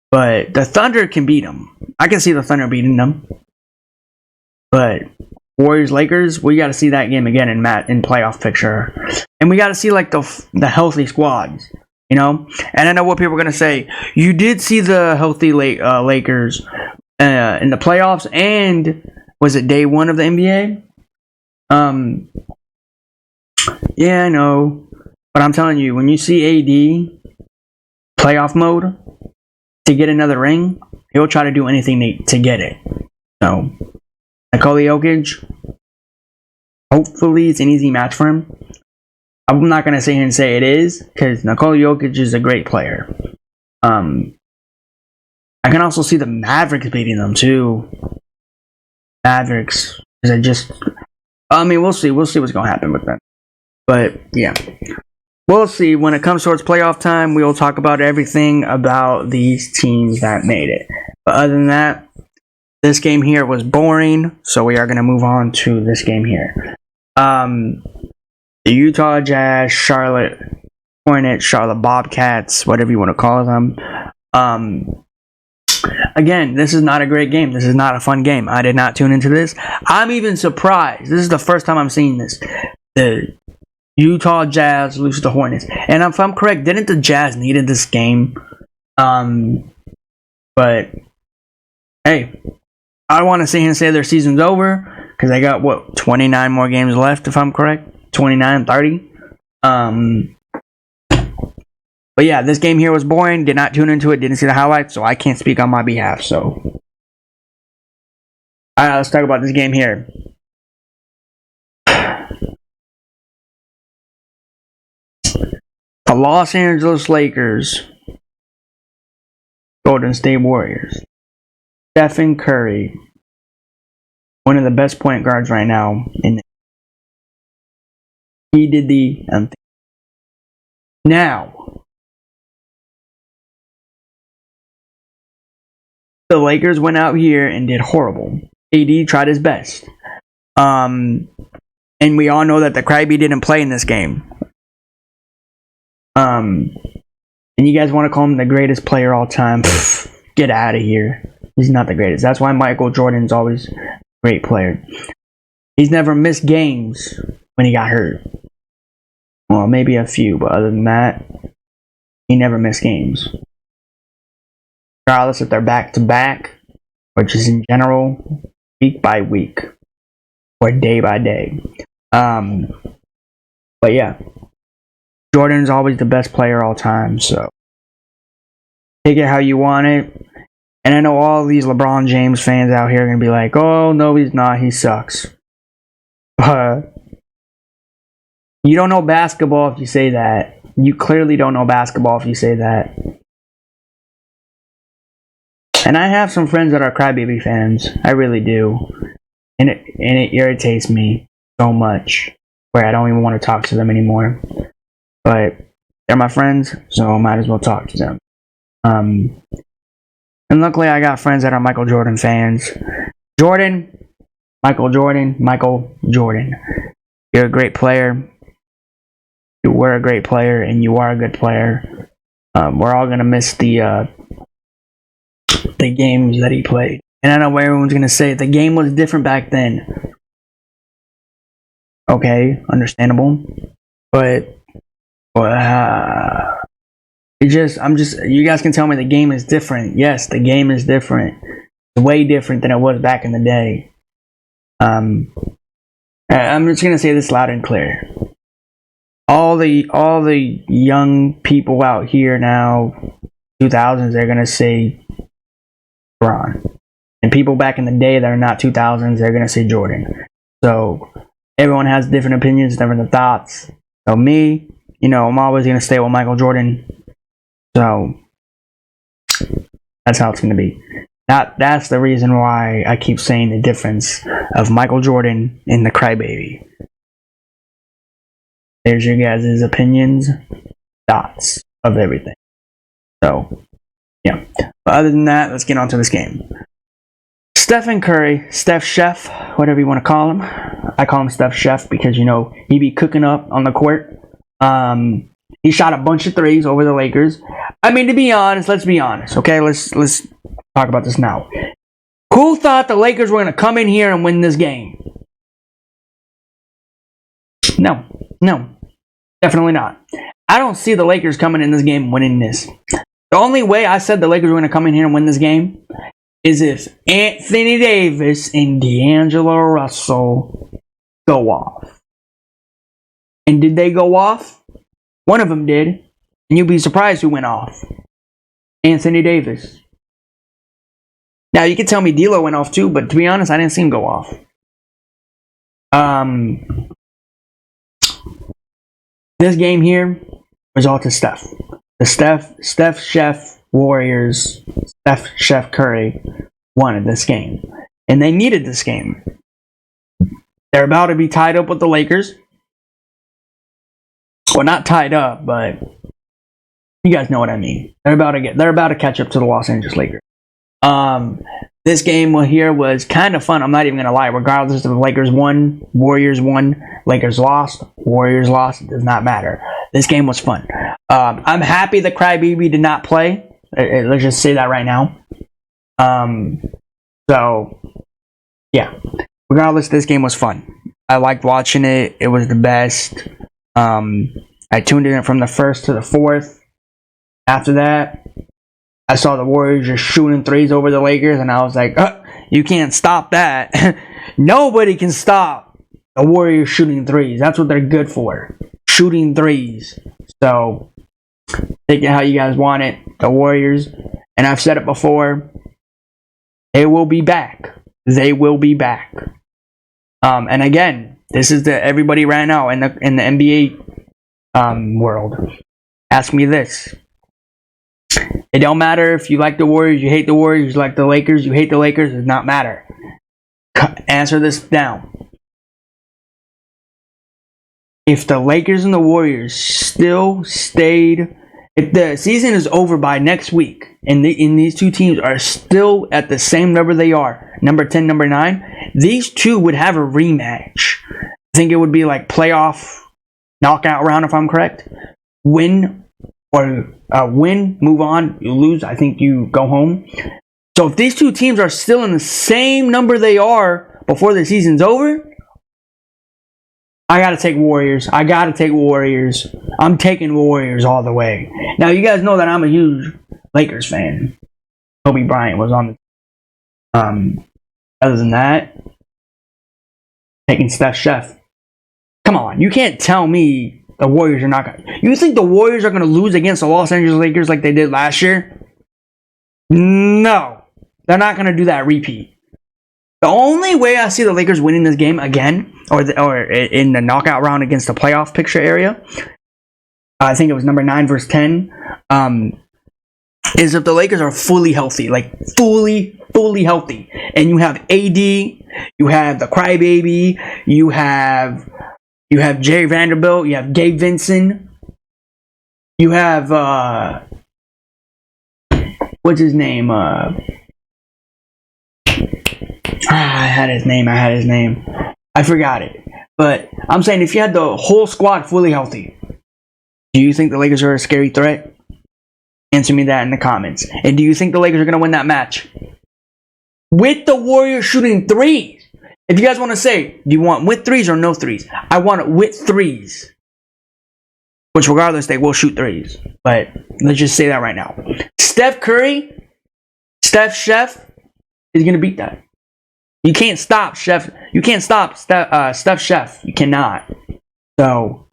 But the Thunder can beat them. I can see the Thunder beating them. But Warriors, Lakers, we got to see that game again in playoff picture. And we got to see like the healthy squads. You know? And I know what people are going to say. You did see the healthy Lakers in the playoffs, and was it day 1 of the NBA? Yeah, I know. But I'm telling you, when you see AD playoff mode to get another ring, he'll try to do anything to get it. So, Nikola Jokic, hopefully it's an easy match for him. I'm not going to sit here and say it is, because Nikola Jokic is a great player. I can also see the Mavericks beating them too. Mavericks, we'll see what's going to happen with them. But yeah, we'll see. When it comes towards playoff time, we'll talk about everything about these teams that made it. But other than that, this game here was boring, so we are going to move on to this game here. The Utah Jazz, Charlotte Hornets, Charlotte Bobcats, whatever you want to call them. Again, this is not a great game. This is not a fun game. I did not tune into this. I'm even surprised. This is the first time I'm seeing this. The Utah Jazz lose to the Hornets. And if I'm correct, didn't the Jazz needed this game? But, hey, I want to sit here and say their season's over, because they got, 29 more games left, if I'm correct? 29, 30? But yeah, this game here was boring. Did not tune into it. Didn't see the highlights, so I can't speak on my behalf. So, alright, let's talk about this game here. The Los Angeles Lakers, Golden State Warriors. Stephen Curry, one of the best point guards right now. He did the now. The Lakers went out here and did horrible. AD tried his best. And we all know that the Crybaby didn't play in this game. And you guys want to call him the greatest player all time? Get out of here. He's not the greatest. That's why Michael Jordan's always a great player. He's never missed games when he got hurt. Well, maybe a few, but other than that, he never missed games. Regardless if they're back-to-back, or just in general, week by week, or day by day. But yeah, Jordan's always the best player all time, so take it how you want it. And I know all these LeBron James fans out here are going to be like, oh, no, he's not, he sucks. You don't know basketball if you say that. You clearly don't know basketball if you say that. And I have some friends that are Crybaby fans. I really do. And it irritates me so much, where I don't even want to talk to them anymore. But they're my friends, so I might as well talk to them. And luckily I got friends that are Michael Jordan fans. Michael Jordan. You're a great player. You were a great player, and you are a good player. We're all gonna miss the games that he played. And I know what everyone's gonna say. The game was different back then. Okay, understandable. But you guys can tell me the game is different. Yes, the game is different. It's way different than it was back in the day. I'm just gonna say this loud and clear. All the young people out here now, 2000s, they're gonna say LeBron. And people back in the day that are not 2000s, they're gonna say Jordan. So everyone has different opinions, different thoughts. So me, I'm always gonna stay with Michael Jordan. So that's how it's gonna be. That's the reason why I keep saying the difference of Michael Jordan and the Crybaby. There's your guys' opinions, thoughts of everything. So, yeah. But other than that, let's get on to this game. Stephen Curry, Steph Chef, whatever you want to call him. I call him Steph Chef because, he be cooking up on the court. He shot a bunch of threes over the Lakers. I mean, to be honest, let's be honest, okay? Let's talk about this now. Who thought the Lakers were going to come in here and win this game? No, definitely not. I don't see the Lakers coming in this game and winning this. The only way I said the Lakers were going to come in here and win this game is if Anthony Davis and D'Angelo Russell go off. And did they go off? One of them did. And you'll be surprised who went off. Anthony Davis. Now, you could tell me D'Lo went off too, but to be honest, I didn't see him go off. This game here was all to Steph. The Steph Chef Warriors, Steph Chef Curry wanted this game. And they needed this game. They're about to be tied up with the Lakers. Well, not tied up, but you guys know what I mean. They're about to catch up to the Los Angeles Lakers. This game here was kind of fun. I'm not even going to lie. Regardless if the Lakers won, Warriors won, Lakers lost, Warriors lost, it does not matter. This game was fun. I'm happy the Crybaby did not play. Let's just say that right now. So, yeah. Regardless, this game was fun. I liked watching it. It was the best. I tuned in from the first to the fourth. After that, I saw the Warriors just shooting threes over the Lakers, and I was like, you can't stop that. Nobody can stop the Warriors shooting threes. That's what they're good for. Shooting threes. So, take it how you guys want it. The Warriors, and I've said it before, they will be back. They will be back. And again, this is to everybody right now in the NBA world. Ask me this. It don't matter if you like the Warriors, you hate the Warriors, you like the Lakers, you hate the Lakers, it does not matter. Answer this down. If the Lakers and the Warriors still stayed, if the season is over by next week, and these two teams are still at the same number they are, number 10, number 9, these two would have a rematch. I think it would be like playoff knockout round, if I'm correct. Win, move on. You lose, I think you go home. So if these two teams are still in the same number they are before the season's over, I gotta take Warriors. I'm taking Warriors all the way. Now, you guys know that I'm a huge Lakers fan. Kobe Bryant was on the... Other than that, taking Steph Chef. Come on, you can't tell me the Warriors are not going to... You think the Warriors are going to lose against the Los Angeles Lakers like they did last year? No. They're not going to do that repeat. The only way I see the Lakers winning this game again, or in the knockout round against the playoff picture area, I think it was number 9 versus 10, is if the Lakers are fully healthy, like fully healthy. And you have AD, you have the Crybaby, you have Jerry Vanderbilt, you have Gabe Vincent, you have, what's his name? I had his name. I forgot it. But I'm saying if you had the whole squad fully healthy, do you think the Lakers are a scary threat? Answer me that in the comments. And do you think the Lakers are going to win that match? With the Warriors shooting threes. If you guys want to say, do you want with threes or no threes? I want it with threes. Which regardless, they will shoot threes. But let's just say that right now. Steph Curry, Steph Chef is going to beat that. You can't stop Chef. You can't stop Steph Chef. You cannot. So,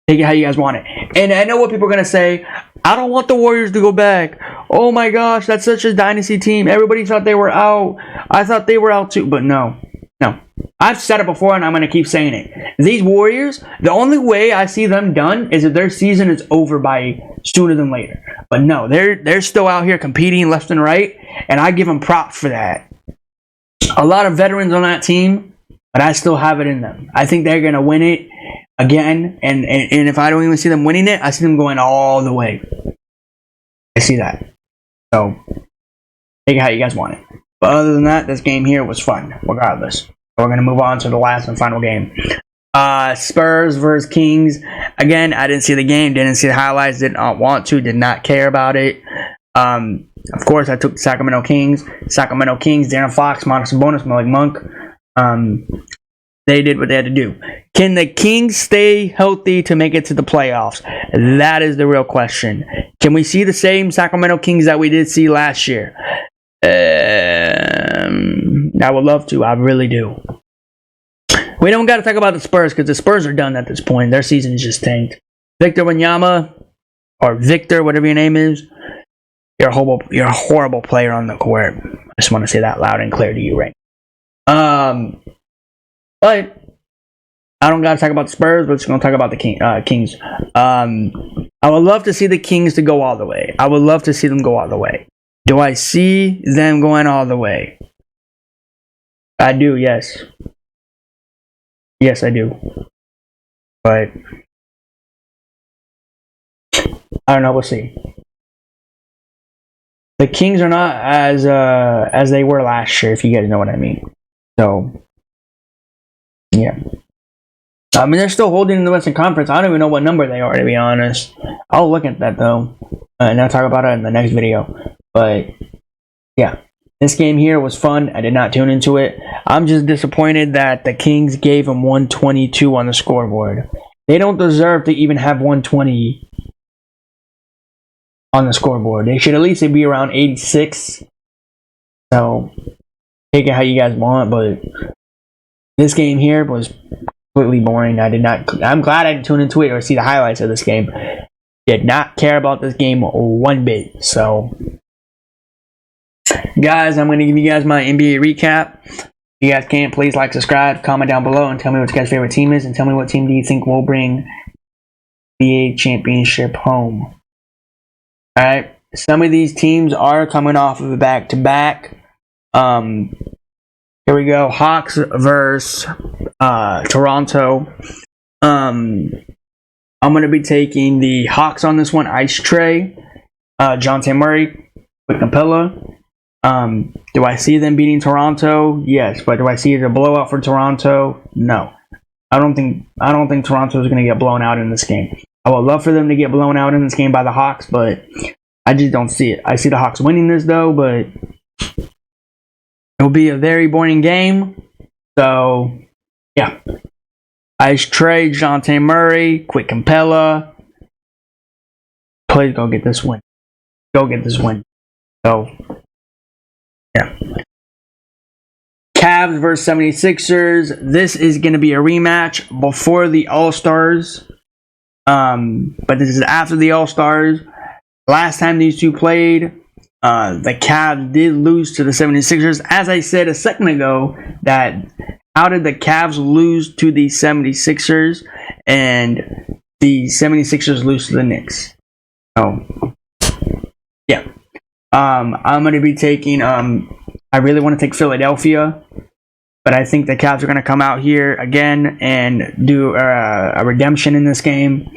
take it how you guys want it. And I know what people are going to say. I don't want the Warriors to go back. Oh my gosh, that's such a dynasty team. Everybody thought they were out. I thought they were out too. But no. I've said it before and I'm going to keep saying it. These Warriors, the only way I see them done is if their season is over by sooner than later. But no, they're still out here competing left and right. And I give them props for that. A lot of veterans on that team, but I still have it in them. I think they're going to win it again. And if I don't even see them winning it, I see them going all the way. I see that. So, take it how you guys want it. But other than that, this game here was fun, regardless. We're going to move on to the last and final game. Spurs versus Kings. Again, I didn't see the game, didn't see the highlights, did not want to, did not care about it. Of course, I took the Sacramento Kings. Sacramento Kings, Darren Fox, Montes Sabonis, Malik Monk. They did what they had to do. Can the Kings stay healthy to make it to the playoffs? That is the real question. Can we see the same Sacramento Kings that we did see last year? I would love to. I really do. We don't got to talk about the Spurs because the Spurs are done at this point. Their season is just tanked. Victor Wembanyama, or Victor, whatever your name is, you're a horrible player on the court. I just want to say that loud and clear to you right now. But I don't got to talk about the Spurs. We're just going to talk about the Kings. I would love to see the Kings to go all the way. I would love to see them go all the way. Do I see them going all the way? I do, yes. Yes, I do. But I don't know. We'll see. The Kings are not as they were last year, if you guys know what I mean. So, yeah. I mean, they're still holding in the Western Conference. I don't even know what number they are, to be honest. I'll look at that, though. And I'll talk about it in the next video. But, yeah. This game here was fun. I did not tune into it. I'm just disappointed that the Kings gave them 122 on the scoreboard. They don't deserve to even have 120 on the scoreboard. They should at least be around 86. So, take it how you guys want. But this game here was completely boring. I'm glad I didn't tune into it or see the highlights of this game. Did not care about this game one bit. So, guys, I'm going to give you guys my NBA recap. If you guys can, please like, subscribe, comment down below, and tell me what your guys' favorite team is, and tell me what team do you think will bring the NBA championship home. Alright, some of these teams are coming off of a back-to-back. Here we go. Hawks versus Toronto. I'm going to be taking the Hawks on this one. Ice Trey, Jonte Murray, with Capella. Do I see them beating Toronto? Yes, but do I see it a blowout for Toronto? No. I don't think Toronto is going to get blown out in this game. I would love for them to get blown out in this game by the Hawks, but I just don't see it. I see the Hawks winning this, though, but it'll be a very boring game. So, yeah. Ice Trey, Jonte Murray, Quick Capella. Please go get this win. Go get this win. So, yeah. Cavs versus 76ers. This is going to be a rematch before the All-Stars. But this is after the All-Stars. Last time these two played, the Cavs did lose to the 76ers. As I said a second ago, that how did the Cavs lose to the 76ers and the 76ers lose to the Knicks? Oh, yeah. I'm going to be taking, I really want to take Philadelphia, but I think the Cavs are going to come out here again and do a redemption in this game.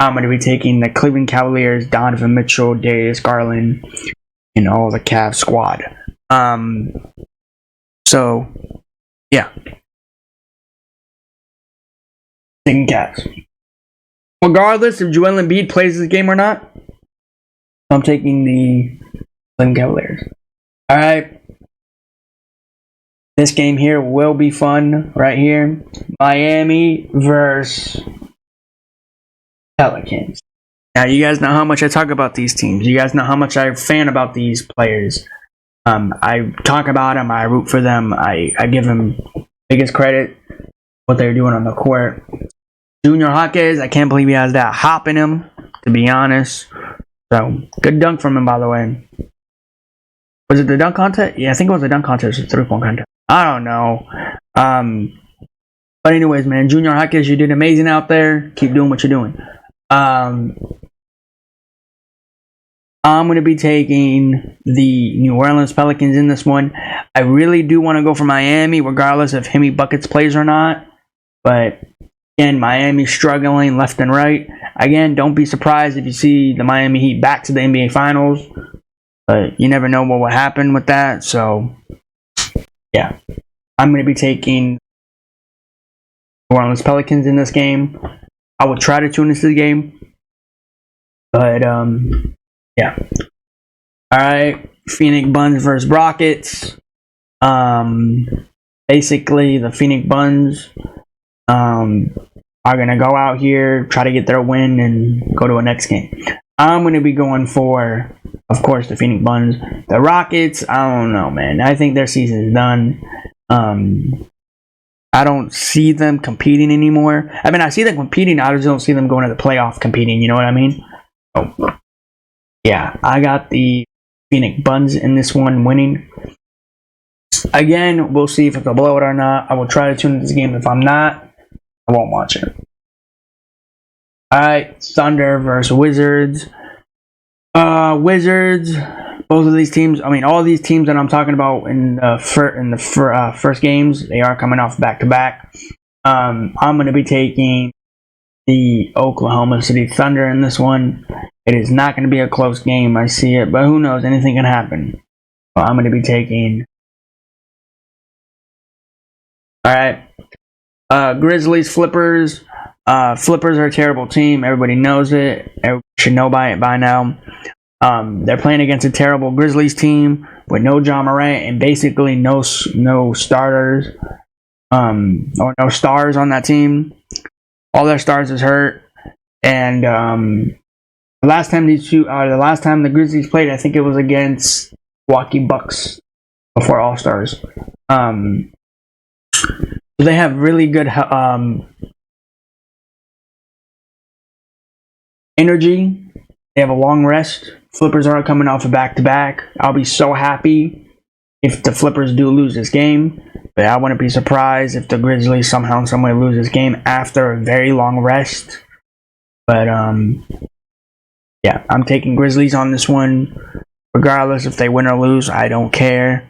I'm going to be taking the Cleveland Cavaliers, Donovan Mitchell, Darius Garland, and all the Cavs squad. So, yeah. Taking Cavs. Regardless if Joel Embiid plays this game or not, I'm taking the Cleveland Cavaliers. All right. This game here will be fun right here. Miami versus Pelicans. Now, you guys know how much I talk about these teams. You guys know how much I fan about these players. I talk about them. I root for them. I give them biggest credit what they're doing on the court. Junior Hawkins, I can't believe he has that hop in him, to be honest. So, good dunk from him, by the way. Was it the dunk contest? Yeah, I think it was the dunk contest or 3-point contest. I don't know. But anyways, man, Junior Hawkins, you did amazing out there. Keep doing what you're doing. I'm going to be taking the New Orleans Pelicans in this one. I really do want to go for Miami, regardless if Hemi Buckets plays or not. But, again, Miami's struggling left and right. Again, don't be surprised if you see the Miami Heat back to the NBA Finals. But you never know what will happen with that. So, yeah. I'm going to be taking New Orleans Pelicans in this game. I will try to tune into the game. But, yeah. Alright. Phoenix Buns versus Rockets. Basically, the Phoenix Buns are going to go out here, try to get their win, and go to a next game. I'm going to be going for, of course, the Phoenix Buns. The Rockets, I don't know, man. I think their season is done. I don't see them competing anymore. I mean, I see them competing. I just don't see them going to the playoff competing. You know what I mean? Oh, yeah. I got the Phoenix Buns in this one winning. Again, we'll see if it's a blowout or not. I will try to tune into this game. If I'm not, I won't watch it. Alright, Thunder versus Wizards. Wizards. Both of these teams, I mean, all these teams that I'm talking about in the first games, they are coming off back-to-back. I'm going to be taking the Oklahoma City Thunder in this one. It is not going to be a close game. I see it, but who knows? Anything can happen. So I'm going to be taking... Alright. Grizzlies, Flippers. Flippers are a terrible team. Everybody knows it. Everybody should know by it by now. They're playing against a terrible Grizzlies team with no Ja Morant and basically no starters, or no stars on that team. All their stars is hurt. And the last time the Grizzlies played, I think it was against Milwaukee Bucks before All Stars. They have really good energy. They have a long rest. Flippers are coming off a back-to-back. I'll be so happy if the Flippers do lose this game. But I wouldn't be surprised if the Grizzlies somehow, someway lose this game after a very long rest. But, yeah, I'm taking Grizzlies on this one. Regardless if they win or lose, I don't care.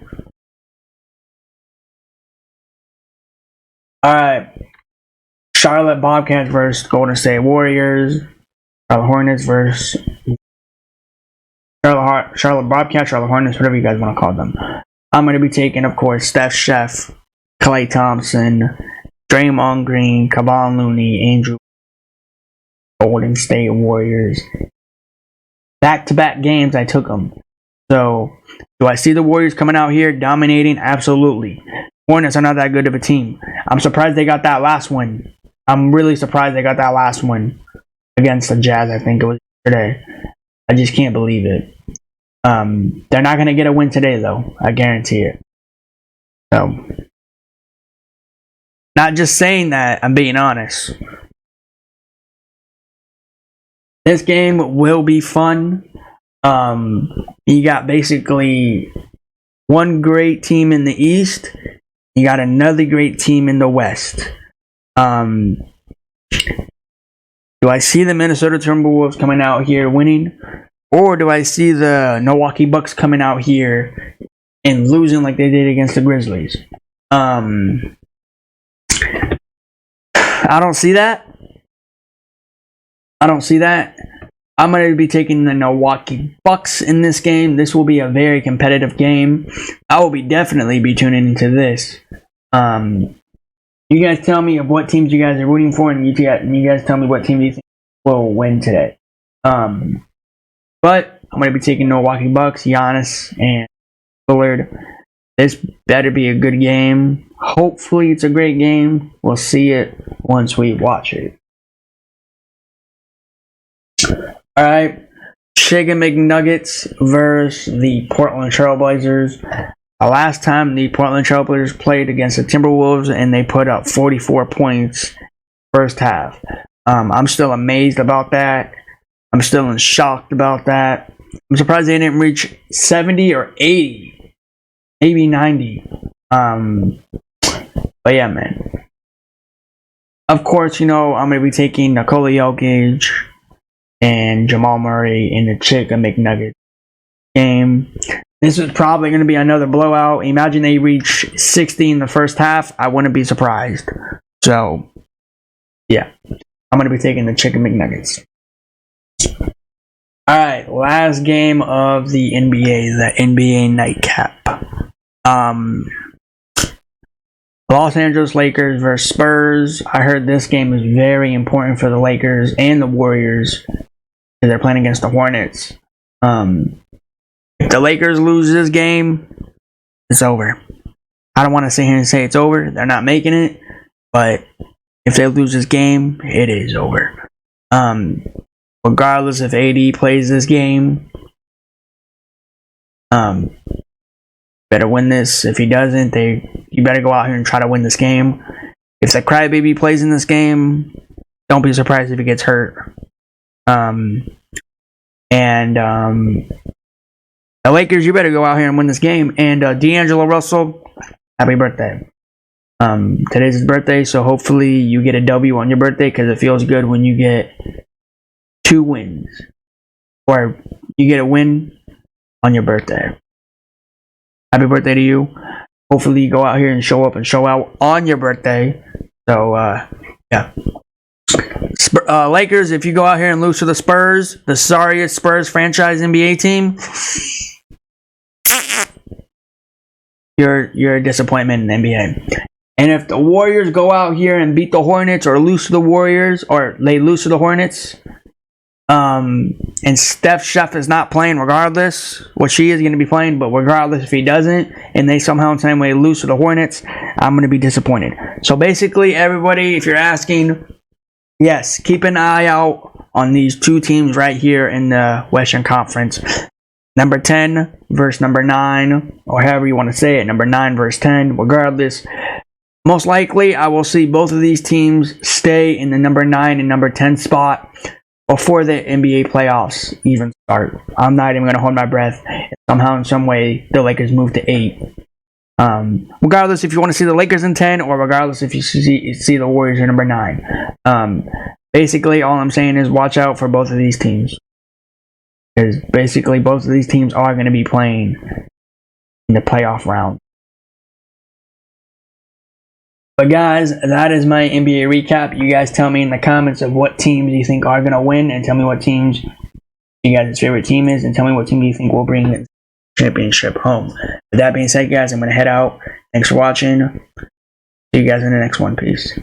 Alright. Charlotte Bobcats versus Golden State Warriors. Charlotte Hornets versus Charlotte Bobcats, Charlotte Hornets, whatever you guys want to call them. I'm going to be taking, of course, Steph Chef, Klay Thompson, Draymond Green, Kevon Looney, Andrew, Golden State Warriors. Back-to-back games, I took them. So, do I see the Warriors coming out here dominating? Absolutely. Hornets are not that good of a team. I'm surprised they got that last one. I'm really surprised they got that last one against the Jazz, I think it was yesterday. I just can't believe it. They're not going to get a win today, though. I guarantee it. So, not just saying that, I'm being honest. This game will be fun. You got basically one great team in the East. You got another great team in the West. Do I see the Minnesota Timberwolves coming out here winning? Or do I see the Milwaukee Bucks coming out here and losing like they did against the Grizzlies? I don't see that. I'm going to be taking the Milwaukee Bucks in this game. This will be a very competitive game. I will definitely be tuning into this. You guys tell me of what teams you guys are rooting for, and you guys tell me what team you think will win today. But I'm going to be taking Milwaukee Bucks, Giannis, and Lillard. This better be a good game. Hopefully it's a great game. We'll see it once we watch it. Alright. Chicken McNuggets versus the Portland Trailblazers. The last time the Portland Trailblazers played against the Timberwolves and they put up 44 points first half. I'm still amazed about that. I'm still in shock about that. I'm surprised they didn't reach 70 or 80. Maybe 90. But yeah, man. Of course, I'm going to be taking Nikola Jokic and Jamal Murray in the Chicken McNuggets game. This is probably going to be another blowout. Imagine they reach 60 in the first half. I wouldn't be surprised. So, yeah. I'm going to be taking the Chicken McNuggets. Alright, last game of the NBA, the NBA nightcap. Los Angeles Lakers versus Spurs. I heard this game is very important for the Lakers and the Warriors because they're playing against the Hornets. If the Lakers lose this game, it's over. I don't want to sit here and say it's over. They're not making it. But if they lose this game, it is over. Regardless if AD plays this game, better win this. If he doesn't, you better go out here and try to win this game. If the crybaby plays in this game, don't be surprised if he gets hurt. The Lakers, you better go out here and win this game. And D'Angelo Russell, happy birthday. Today's his birthday, so hopefully you get a W on your birthday because it feels good when you get 2 wins. Or you get a win on your birthday. Happy birthday to you. Hopefully you go out here and show up and show out on your birthday. So, yeah. Lakers, if you go out here and lose to the Spurs, the sorriest Spurs franchise NBA team, you're a disappointment in the NBA. And if the Warriors go out here and beat the Hornets or lose to the Warriors, or they lose to the Hornets, and Steph Chef is not playing regardless, well, she is going to be playing, but regardless if he doesn't, and they somehow in the same way lose to the Hornets, I'm going to be disappointed. So basically, everybody, if you're asking, yes, keep an eye out on these 2 teams right here in the Western Conference. Number 10 versus number 9, or however you want to say it, number 9 versus 10, regardless. Most likely, I will see both of these teams stay in the number 9 and number 10 spot before the NBA playoffs even start. I'm not even going to hold my breath. Somehow, in some way, the Lakers move to 8. Regardless if you want to see the Lakers in 10, or regardless if you see the Warriors in number 9. Basically, all I'm saying is watch out for both of these teams. Because basically, both of these teams are going to be playing in the playoff round. But guys, that is my NBA recap. You guys tell me in the comments of what teams you think are going to win, and tell me what teams you guys' favorite team is, and tell me what team you think will bring the championship home. With that being said, guys, I'm going to head out. Thanks for watching. See you guys in the next one. Peace.